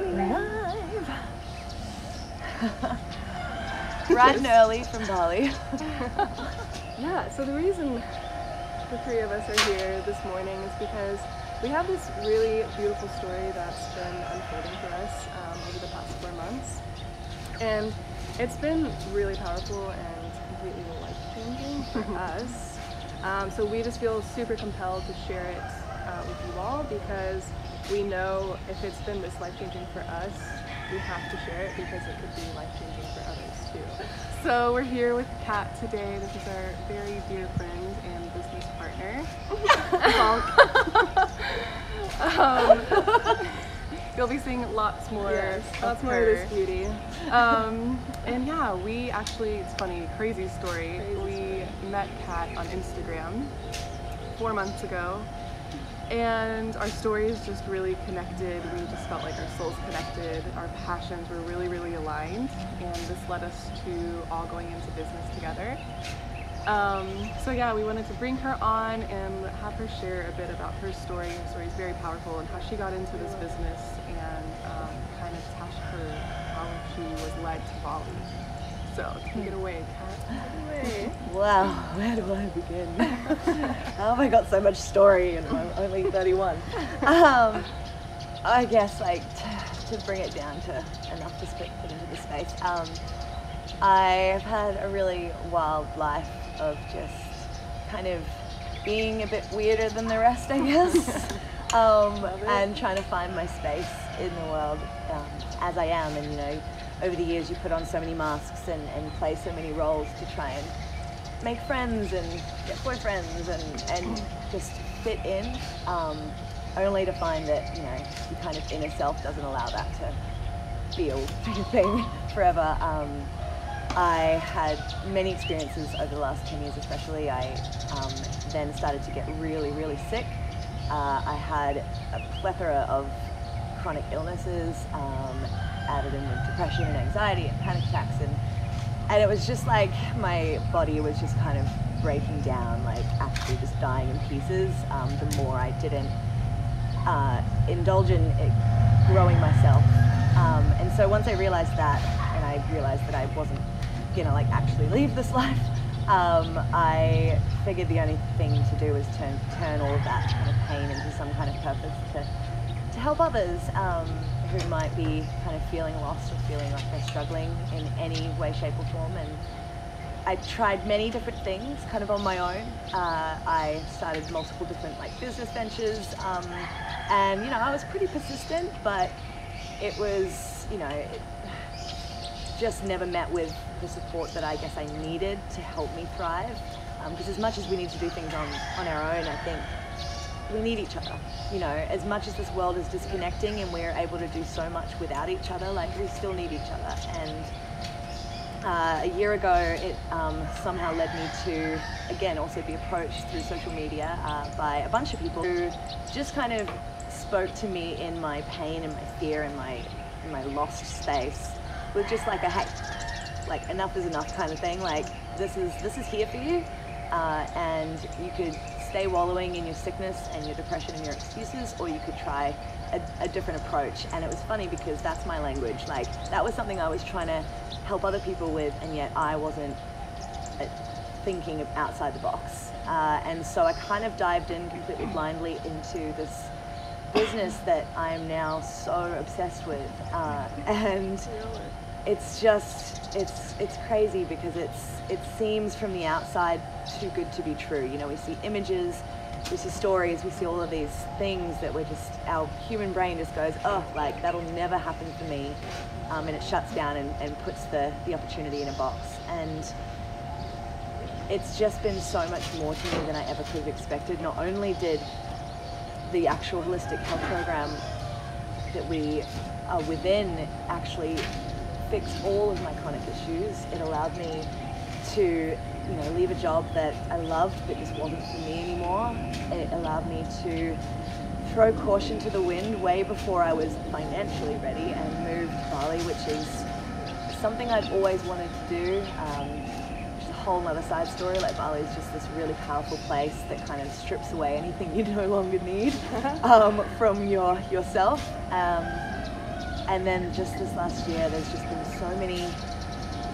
Live! Bright and early from Bali. Yeah, so the reason the three of us are here this morning is because we have this really beautiful story that's been unfolding for us over the past 4 months. And it's been really powerful and completely life-changing for us. So we just feel super compelled to share it with you all, because we know if it's been this life-changing for us, we have to share it because it could be life-changing for others too. So we're here with Kat today. This is our very dear friend and business partner. You'll be seeing lots more, lots more of this beauty. And yeah, we actually, it's funny, crazy story. We met Kat on Instagram 4 months ago, and our stories just really connected. We just felt like our souls connected, our passions were really, really aligned, and this led us to all going into business together. So yeah, we wanted to bring her on and have her share a bit about her story. Her story is very powerful, and how she got into this business, and kind of how she was led to Bali. So take it away, Kat. Take it away. Wow, where do I begin? How have I got so much story and I'm only 31? I guess, like, to bring it down to enough to put into the space. I've had a really wild life of just kind of being a bit weirder than the rest, I guess. And trying to find my space in the world as I am. And, you know, over the years you put on so many masks and play so many roles to try and make friends and get boyfriends and just fit in, only to find that, you know, your kind of inner self doesn't allow that to be a thing forever. I had many experiences over the last 10 years especially. I then started to get really, really sick. I had a plethora of chronic illnesses, added in with depression and anxiety and panic attacks, and it was just like my body was just kind of breaking down, like actually just dying in pieces, the more I didn't indulge in it, growing myself. And so once I realized that, and I realized that I wasn't gonna like actually leave this life, I figured the only thing to do was turn all of that kind of pain into some kind of purpose to help others who might be kind of feeling lost or feeling like they're struggling in any way, shape or form. And I tried many different things kind of on my own. I started multiple different like business ventures, and you know, I was pretty persistent, but it was, you know, it just never met with the support that I guess I needed to help me thrive. Because as much as we need to do things on our own, I think we need each other. You know, as much as this world is disconnecting and we're able to do so much without each other, like we still need each other. And a year ago, it somehow led me to, again, also be approached through social media by a bunch of people who just kind of spoke to me in my pain and my fear and my lost space with just like a, hey, like enough is enough kind of thing. Like this is here for you, and you could stay wallowing in your sickness and your depression and your excuses, or you could try a different approach. And it was funny because that's my language. Like that was something I was trying to help other people with, and yet I wasn't thinking outside the box. And so I kind of dived in completely blindly into this business that I am now so obsessed with, and it's just it's crazy because it seems from the outside too good to be true. You know, we see images, we see stories, we see all of these things that we're just, our human brain just goes, oh, like that'll never happen for me, and it shuts down and puts the opportunity in a box. And it's just been so much more to me than I ever could have expected. Not only did the actual holistic health program that we are within actually fix all of my chronic issues, it allowed me to, you know, leave a job that I loved but just wasn't for me anymore. It allowed me to throw caution to the wind way before I was financially ready and move to Bali, which is something I'd always wanted to do. Which is a whole other side story. Like Bali is just this really powerful place that kind of strips away anything you no longer need from yourself. And then just this last year, there's just been so many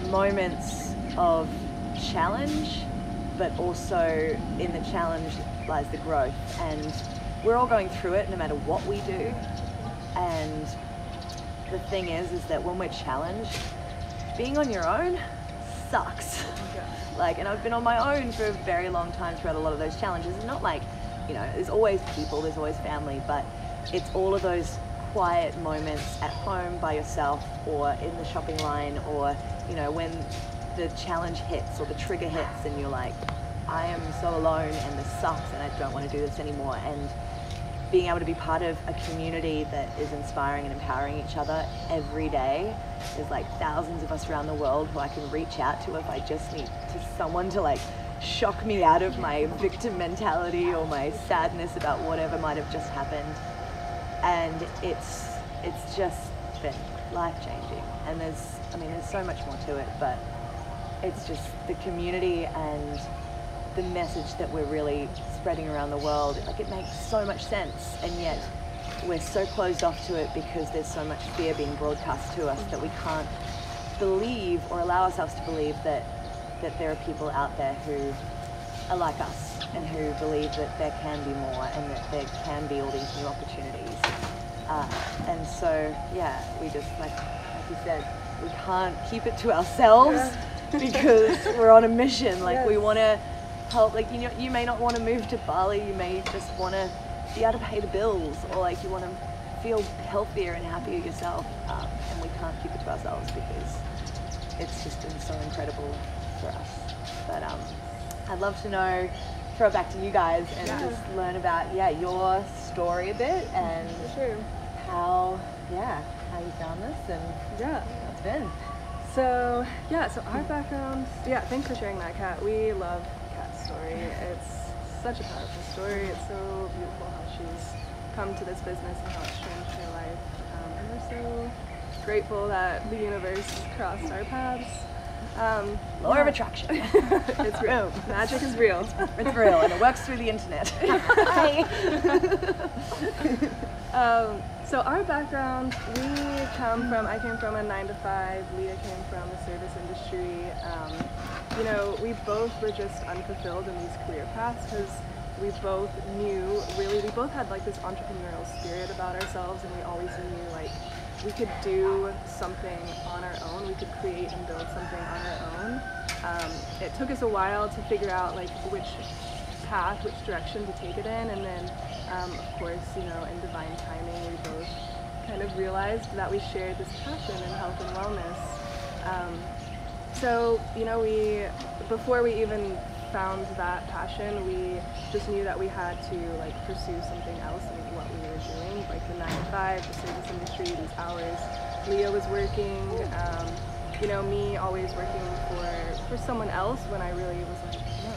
moments of challenge, but also in the challenge lies the growth. And we're all going through it no matter what we do. And the thing is that when we're challenged, being on your own sucks. Like, and I've been on my own for a very long time throughout a lot of those challenges. It's not like, you know, there's always people, there's always family, but it's all of those quiet moments at home by yourself, or in the shopping line, or, you know, when the challenge hits or the trigger hits and you're like, I am so alone and this sucks and I don't want to do this anymore. And being able to be part of a community that is inspiring and empowering each other every day. There's like thousands of us around the world who I can reach out to if I just need someone to like shock me out of my victim mentality or my sadness about whatever might have just happened. And it's just been life-changing. And there's so much more to it, but it's just the community and the message that we're really spreading around the world. Like, it makes so much sense, and yet we're so closed off to it because there's so much fear being broadcast to us that we can't believe or allow ourselves to believe that there are people out there who are like us and who believe that there can be more and that there can be all these new opportunities. And so, yeah, we just, like you said, we can't keep it to ourselves because we're on a mission. Like, we want to help. Like, you know, you may not want to move to Bali, you may just want to be able to pay the bills, or like you want to feel healthier and happier yourself, and we can't keep it to ourselves because it's just been so incredible for us. But I'd love to know, throw it back to you guys and just learn about your story a bit and how you found this and how it's been. So our background, thanks for sharing that, Kat. We love Kat's story. It's such a powerful story. It's so beautiful how she's come to this business and how it's changed her life. And we're so grateful that the universe crossed our paths. Law of attraction. It's real. Magic is real. It's real, and it works through the internet. Hi. So our background, I came from a 9-to-5, Leah came from the service industry. You know, we both were just unfulfilled in these career paths because we both had like this entrepreneurial spirit about ourselves, and we always knew like we could do something on our own, we could create and build something on our own. It took us a while to figure out like which direction to take it in, and then of course, you know, in divine timing, we both kind of realized that we shared this passion in health and wellness. So, you know, before we even found that passion, we just knew that we had to like pursue something else in what we were doing, like the 9-to-5, the service industry, these hours. Leah was working, you know, me always working for someone else when I really was like, no,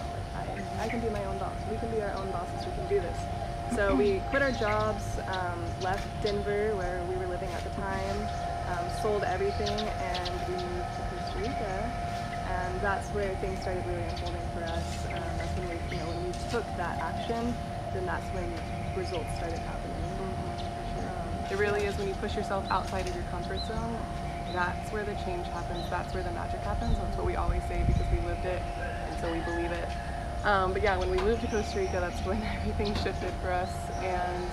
like, I can be my own boss. We can be our own bosses. We can do this. So we quit our jobs, left Denver where we were living at the time, sold everything, and we moved to Costa Rica. And that's where things started really unfolding for us. That's when when we took that action, then that's when results started happening. It really is when you push yourself outside of your comfort zone. That's where the change happens. That's where the magic happens. That's what we always say because we lived it, and so we believe it. But yeah, when we moved to Costa Rica, that's when everything shifted for us, and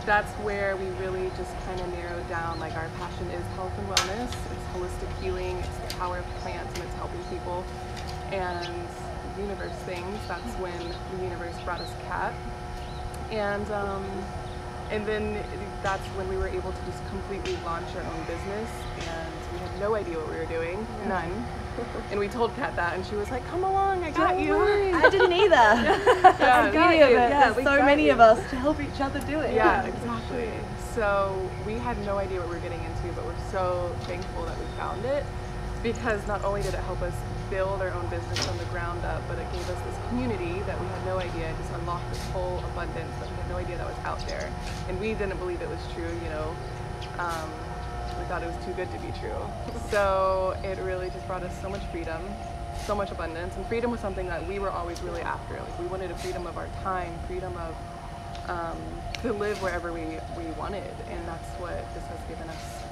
that's where we really just kind of narrowed down, like, our passion is health and wellness, it's holistic healing, it's the power of plants, and it's helping people, and universe things. That's when the universe brought us Kat, and then that's when we were able to just completely launch our own business, and we had no idea what we were doing, none. And we told Kat that, and she was like, "Come along, I got you." I didn't either. That's the beauty of it. There's so many of us to help each other do it. Yeah, exactly. So we had no idea what we were getting into, but we're so thankful that we found it, because not only did it help us build our own business from the ground up, but it gave us this community that we had no idea, just unlocked this whole abundance that we had no idea that was out there. And we didn't believe it was true, you know. We thought it was too good to be true. So it really just brought us so much freedom, so much abundance. And freedom was something that we were always really after. Like, we wanted a freedom of our time, freedom of to live wherever we wanted. And that's what this has given us.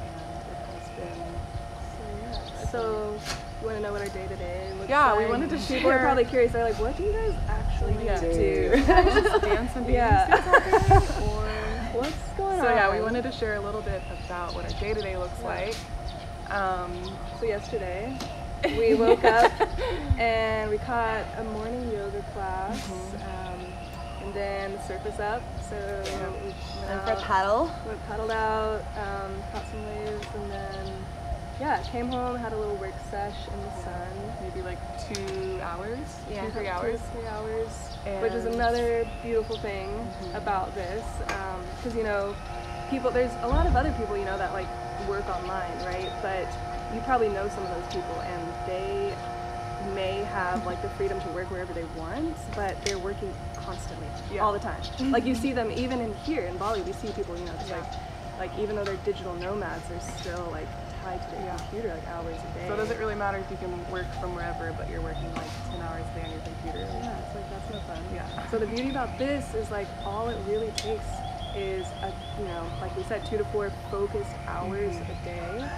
So, you want to know what our day-to-day looks like? We wanted to share. People are probably curious. They're like, what do you guys actually do? Do you guys just dance and babysit all day? Or what's going on? So yeah, we wanted to share a little bit about what our day-to-day looks like. So yesterday, we woke up and we caught a morning yoga class. And then the surf was up, so we went for a paddle. Paddled out, caught some waves, and then came home, had a little work sesh in the sun. Maybe like 2 hours, 3 hours. 3 hours, which is another beautiful thing about this, because there's a lot of other people that like work online, right? But you probably know some of those people, and they may have like the freedom to work wherever they want, but they're working constantly, all the time. Like you see them even in here in Bali, we see people, just like even though they're digital nomads, they're still like tied to their computer like hours a day. So does it really matter if you can work from wherever, but you're working like 10 hours a day on your computer? Yeah, it's like that's no fun. Yeah. So the beauty about this is like all it really takes is like we said, 2 to 4 focused hours a day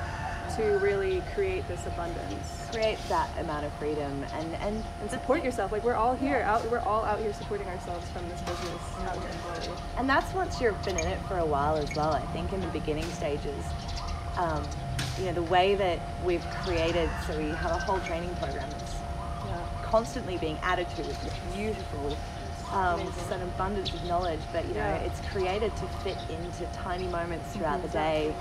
to really create this abundance. Create that amount of freedom and support yourself. Like we're all here, we're all out here supporting ourselves from this business out here in Bali. And that's once you've been in it for a while as well. I think in the beginning stages, the way that we've created, so we have a whole training program that's constantly being added to with this beautiful an abundance of knowledge, but it's created to fit into tiny moments throughout the day.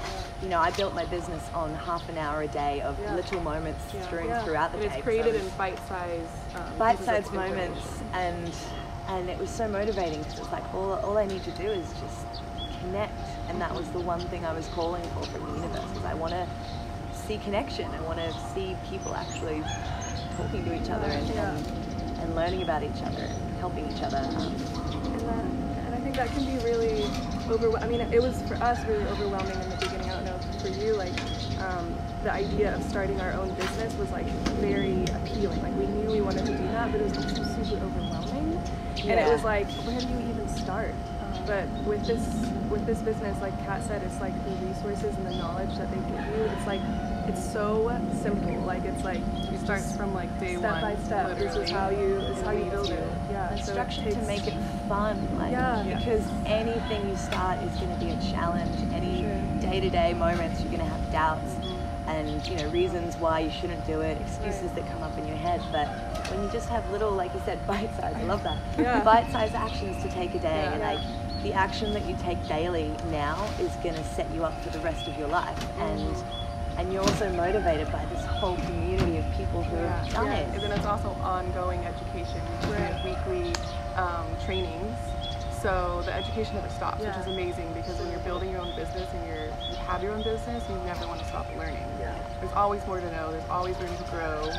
I built my business on half an hour a day of little moments throughout the day. It's created in bite-sized moments, and it was so motivating because it's like all I need to do is just connect, and that was the one thing I was calling for from the universe. Is I want to see connection. I want to see people actually talking to each other and learning about each other and helping each other. And I think that can be really overwhelming. I mean, it was for us really overwhelming in the beginning. I don't know for you, like the idea of starting our own business was like very appealing. Like we knew we wanted to do that, but it was also super overwhelming. And it was like, where do you even start? But with this business, like Kat said, it's like the resources and the knowledge that they give you. It's like it's so simple. Like it's like you start from like day one, step by step. Literally. This is how you build it. Yeah, and so structured to make it fun. Like because anything you start is going to be a challenge. Any day-to-day moments, you're going to have doubts and reasons why you shouldn't do it, excuses that come up in your head. But when you just have little, like you said, bite-sized. I love that. Bite-sized actions to take a day, and like the action that you take daily now is going to set you up for the rest of your life. And you're also motivated by this whole community of people who have done it. And then it's also ongoing education. We have weekly trainings. So the education never stops, which is amazing because when you're building your own business and you have your own business, you never want to stop learning. There's always more to know. There's always room to grow.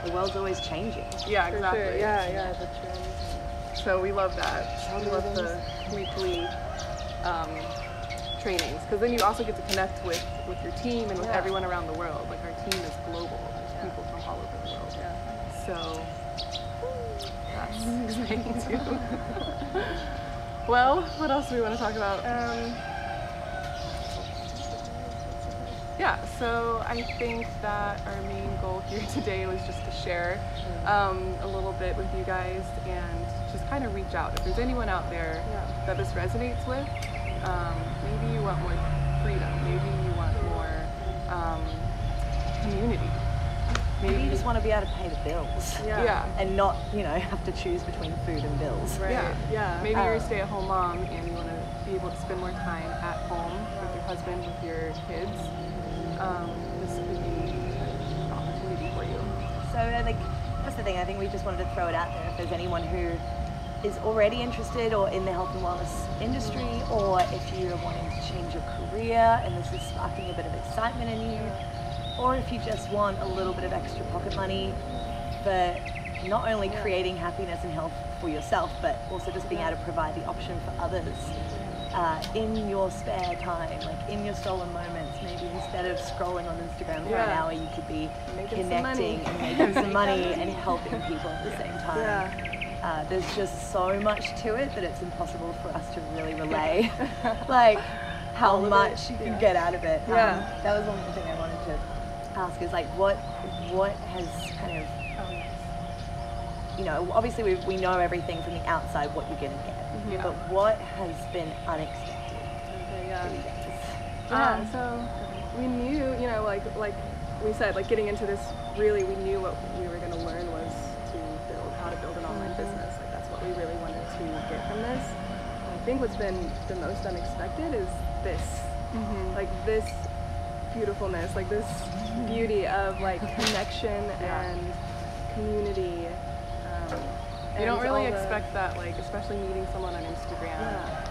The world's always changing. Yeah, exactly. Sure. The trends. So we love that. We love the weekly trainings, because then you also get to connect with your team and with everyone around the world. Like our team is global. There's people from all over the world. So that's exciting too. Well, what else do we want to talk about? So I think that our main goal here today was just to share a little bit with you guys and just kind of reach out. If there's anyone out there that this resonates with, maybe you want more freedom, maybe you want more community. Maybe you just want to be able to pay the bills. And not, have to choose between food and bills. Maybe you're a stay-at-home mom and you want to be able to spend more time at home with your husband, with your kids. This could be an opportunity for you. So I think that's the thing. I think we just wanted to throw it out there. If there's anyone who is already interested or in the health and wellness industry, or if you're wanting to change your career and this is sparking a bit of excitement in you, or if you just want a little bit of extra pocket money for not only creating happiness and health for yourself, but also just being able to provide the option for others in your spare time, like in your stolen moments. Maybe instead of scrolling on Instagram for an hour, you could be connecting and making some money and helping people at the same time. There's just so much to it that it's impossible for us to really relay like how much you can get out of it. That was one thing I wanted to ask is like, what has kind of, you know, obviously we know everything from the outside, what you're going to get, but what has been unexpected? Okay, yeah. for you guys? So we knew, you know, like we said, like getting into this, really we knew what we were going to learn was how to build an online business. Like that's what we really wanted to get from this. And I think what's been the most unexpected is this, like this beautifulness, like this beauty of like connection and community. You don't really expect that, like especially meeting someone on Instagram.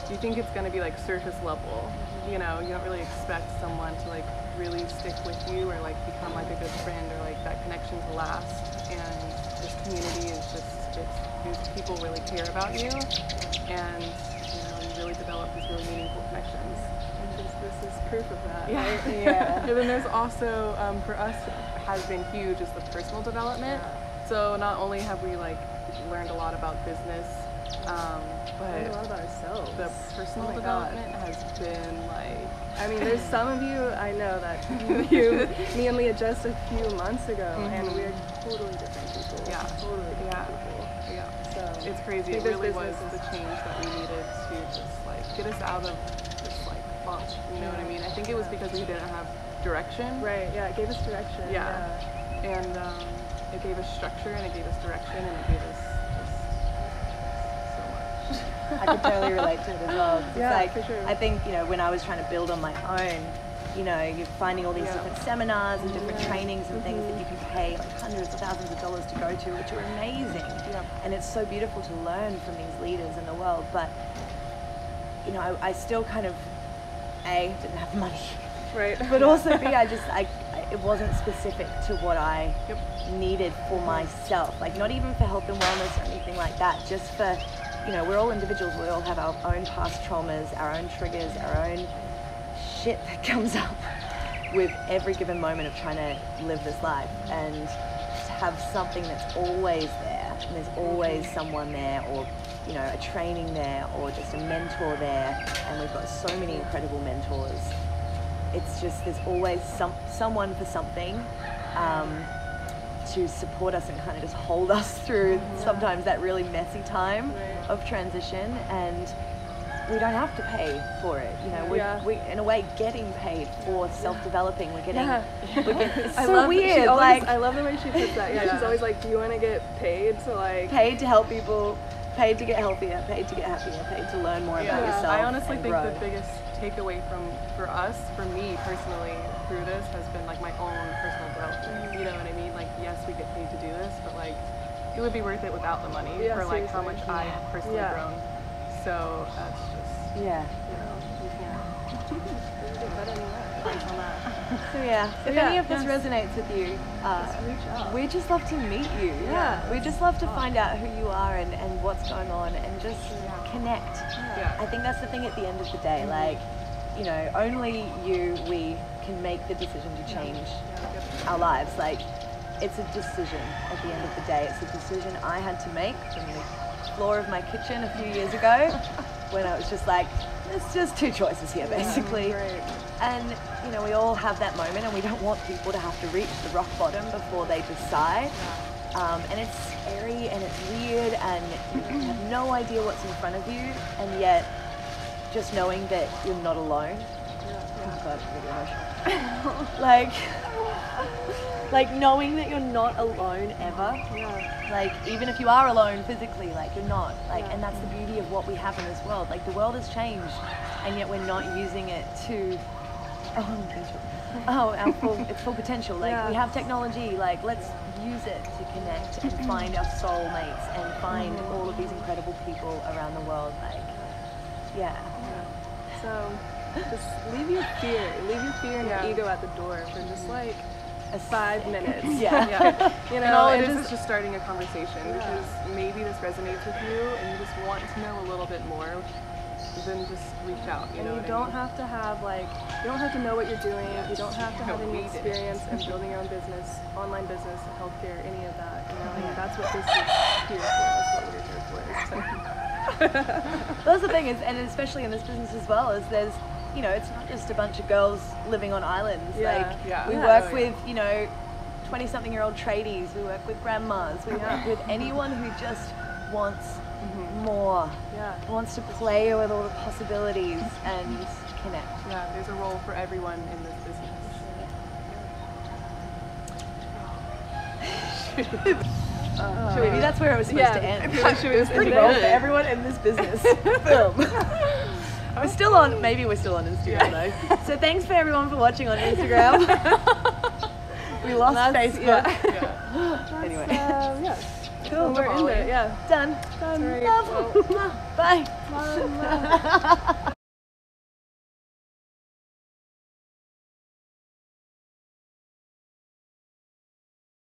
You think it's going to be like surface level. You know, you don't really expect someone to like really stick with you or like become like a good friend or like that connection to last. And this community is just, these people really care about you, and you know, you really develop these really meaningful connections. This is proof of that. Yeah. Right? Yeah. And then there's also, for us, has been huge is the personal development. So not only have we like learned a lot about business, but a lot about ourselves. The personal development has been like, I mean, there's some of you I know that me and Leah just a few months ago, and we're totally different people. Yeah, totally different people. Yeah, so it's crazy. It really was the change that we needed to just like get us out of this like funk. You know what I mean? I think it was because we didn't have direction. Right. Yeah, it gave us direction. Yeah. And it gave us structure, and it gave us direction, and it gave us I could totally relate to it as well. It's like, for sure. I think, you know, when I was trying to build on my own, you know, you're finding all these different seminars and different trainings and things that you can pay like hundreds of thousands of dollars to go to, which are amazing. And it's so beautiful to learn from these leaders in the world. But, you know, I still kind of, A, didn't have the money. Right. But also, B, it wasn't specific to what I needed for myself. Like, not even for health and wellness or anything like that, just for, you know, we're all individuals, we all have our own past traumas, our own triggers, our own shit that comes up with every given moment of trying to live this life, and to have something that's always there, and there's always someone there, or, you know, a training there, or just a mentor there, and we've got so many incredible mentors. It's just, there's always someone for something, to support us and kind of just hold us through sometimes that really messy time of transition, and we don't have to pay for it. You know, we're in a way getting paid for self-developing. We're getting, it's so weird. I love the way she puts that. She's always like, do you want to get paid to like... Paid to help people, paid to get healthier, paid to get happier, paid to learn more about yourself. I honestly think grow. the biggest takeaway for us, for me personally, through this has been like my own personal development. You know what I mean? Like, yes, we get paid to do this, but like, it would be worth it without the money for like how much I have personally grown. So that's just, you know, you can't do better than that on that. So if any of this resonates with you, reach out. we just love to meet you. We just love to find out who you are and what's going on, and just connect. I think that's the thing at the end of the day. Like, you know, only we can make the decision to change our lives. Like, it's a decision at the end of the day. It's a decision I had to make from the floor of my kitchen a few years ago, when I was just like, there's just two choices here, basically. And, you know, we all have that moment, and we don't want people to have to reach the rock bottom before they decide. And it's scary, and it's weird, and you have no idea what's in front of you, and yet just knowing that you're not alone. Oh God, I'm really emotional. like knowing that you're not alone ever. Like, even if you are alone physically, like, you're not. Like, and that's the beauty of what we have in this world. Like, the world has changed, and yet we're not using it to its full potential. Like, we have technology. Like, let's use it to connect and find our soulmates and find all of these incredible people around the world. Like, So just leave your fear and your ego at the door for just like 5 minutes. You know, and all it is just starting a conversation, because maybe this resonates with you and you just want to know a little bit more. Then just reach out. You know, you don't have to have you don't have to know what you're doing. You don't have to have any experience in building your own business, online business, healthcare, any of that. You know, and that's what this is here for. That's what we're here for. That's the thing is, and especially in this business as well, is you know, it's not just a bunch of girls living on islands. Yeah. Like we work with, you know, 20-something-year-old tradies. We work with grandmas. We work with anyone who just wants more. Wants to play with all the possibilities and connect. Yeah, there's a role for everyone in this business. Maybe that's where it was supposed to end. It was Pretty role for everyone in this business. Boom. We're still on. Maybe we're still on Instagram though. So thanks for everyone for watching on Instagram. We lost Facebook. Anyway. Cool. We're in there. Yeah. Done. Done. Love. Bye. Love.